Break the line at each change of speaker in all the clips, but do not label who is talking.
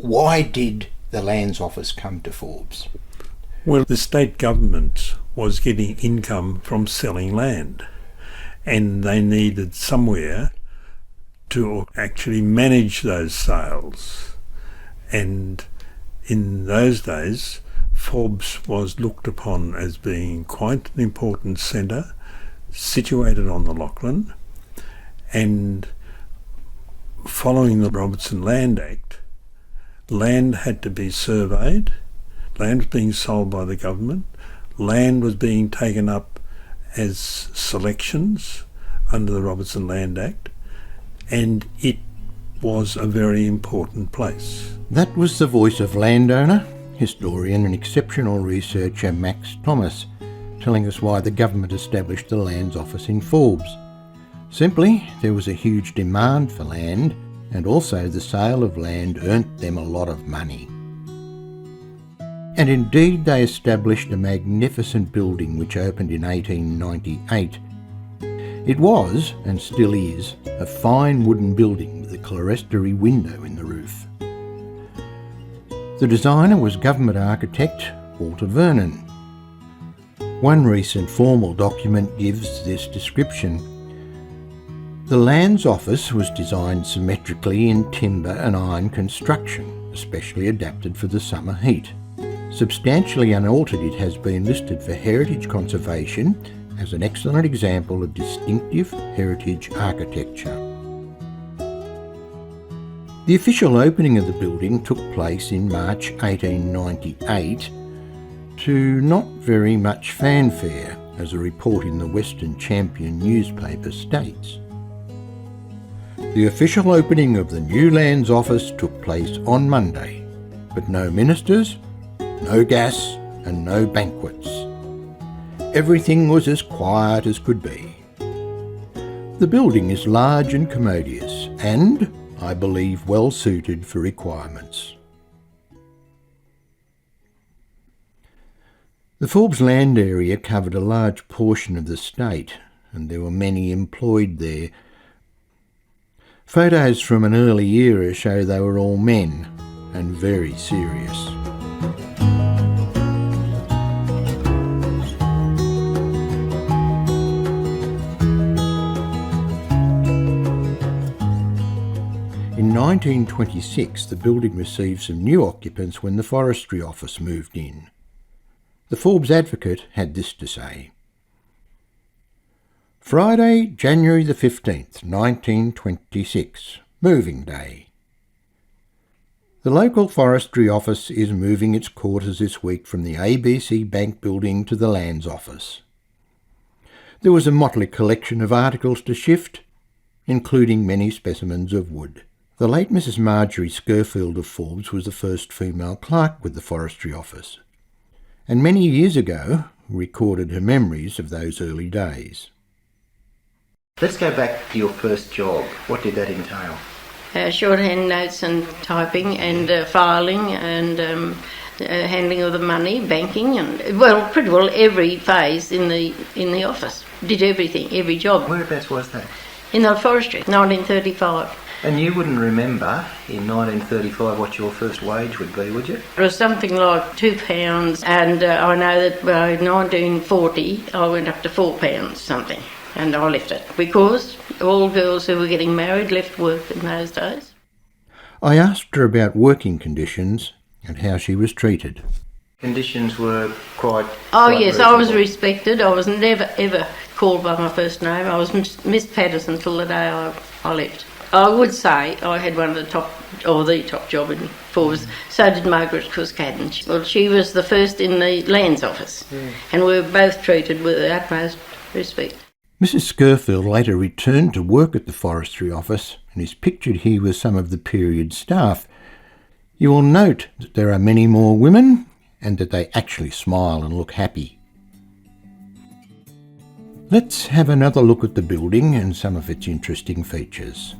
why did the Lands Office come to Forbes?
Well, the state government was getting income from selling land, and they needed somewhere to actually manage those sales. And in those days, Forbes was looked upon as being quite an important centre, situated on the Lachlan, and following the Robertson Land Act, land had to be surveyed, land was being sold by the government, land was being taken up as selections under the Robertson Land Act, and it was a very important place.
That was the voice of landowner, historian and exceptional researcher Max Thomas, telling us why the government established the Lands Office in Forbes. Simply, there was a huge demand for land, and also the sale of land earned them a lot of money. And indeed they established a magnificent building which opened in 1898. It was, and still is, a fine wooden building with a clerestory window in the roof. The designer was government architect Walter Vernon. One recent formal document gives this description. The Lands Office was designed symmetrically in timber and iron construction, especially adapted for the summer heat. Substantially unaltered, it has been listed for heritage conservation as an excellent example of distinctive heritage architecture. The official opening of the building took place in March 1898 to not very much fanfare, as a report in the Western Champion newspaper states. The official opening of the new Lands Office took place on Monday, but no ministers, no gas and no banquets. Everything was as quiet as could be. The building is large and commodious and, I believe, well suited for requirements. The Forbes land area covered a large portion of the state, and there were many employed there. Photos from an early era show they were all men, and very serious. In 1926, the building received some new occupants when the Forestry Office moved in. The Forbes Advocate had this to say. Friday, January the 15th, 1926, Moving Day. The local Forestry Office is moving its quarters this week from the ABC Bank building to the Lands Office. There was a motley collection of articles to shift, including many specimens of wood. The late Mrs. Marjorie Scurfield of Forbes was the first female clerk with the Forestry Office, and many years ago recorded her memories of those early days.
Let's go back to your first job. What did that entail?
Shorthand notes and typing and filing and handling of the money, banking, and well, pretty well every phase in the office. Did everything, every job.
Whereabouts was that?
In the forestry, 1935.
And you wouldn't remember in 1935 what your first wage would be, would you?
It was something like £2, and I know that by 1940 I went up to £4 something, and I left it because all girls who were getting married left work in those days.
I asked her about working conditions and how she was treated.
Conditions were quite
yes,
reasonable.
I was respected. I was never ever called by my first name. I was Miss Patterson till the day I left. I would say I had one of the top job in Forbes. So did Margaret Cuscadden. Well, she was the first in the Lands Office, and we were both treated with the utmost respect.
Mrs. Scurfield later returned to work at the Forestry Office and is pictured here with some of the period staff. You will note that there are many more women and that they actually smile and look happy. Let's have another look at the building and some of its interesting features.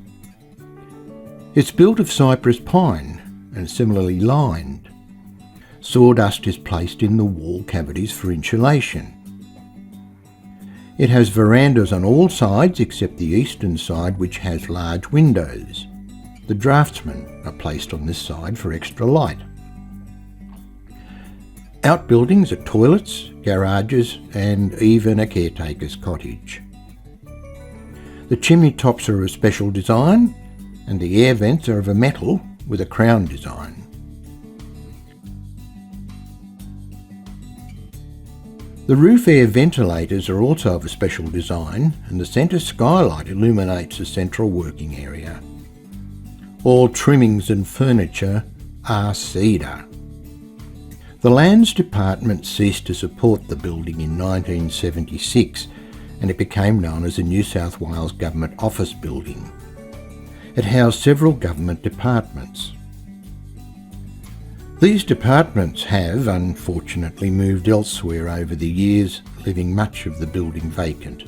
It's built of cypress pine and similarly lined. Sawdust is placed in the wall cavities for insulation. It has verandas on all sides except the eastern side, which has large windows. The draftsmen are placed on this side for extra light. Outbuildings are toilets, garages and even a caretaker's cottage. The chimney tops are of special design and the air vents are of a metal with a crown design. The roof air ventilators are also of a special design and the centre skylight illuminates the central working area. All trimmings and furniture are cedar. The Lands Department ceased to support the building in 1976 and it became known as the New South Wales Government Office Building. It housed several government departments. These departments have, unfortunately, moved elsewhere over the years, leaving much of the building vacant.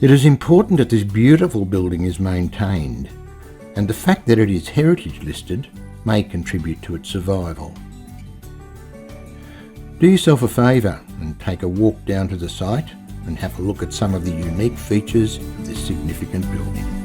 It is important that this beautiful building is maintained, and the fact that it is heritage listed may contribute to its survival. Do yourself a favour and take a walk down to the site and have a look at some of the unique features of this significant building.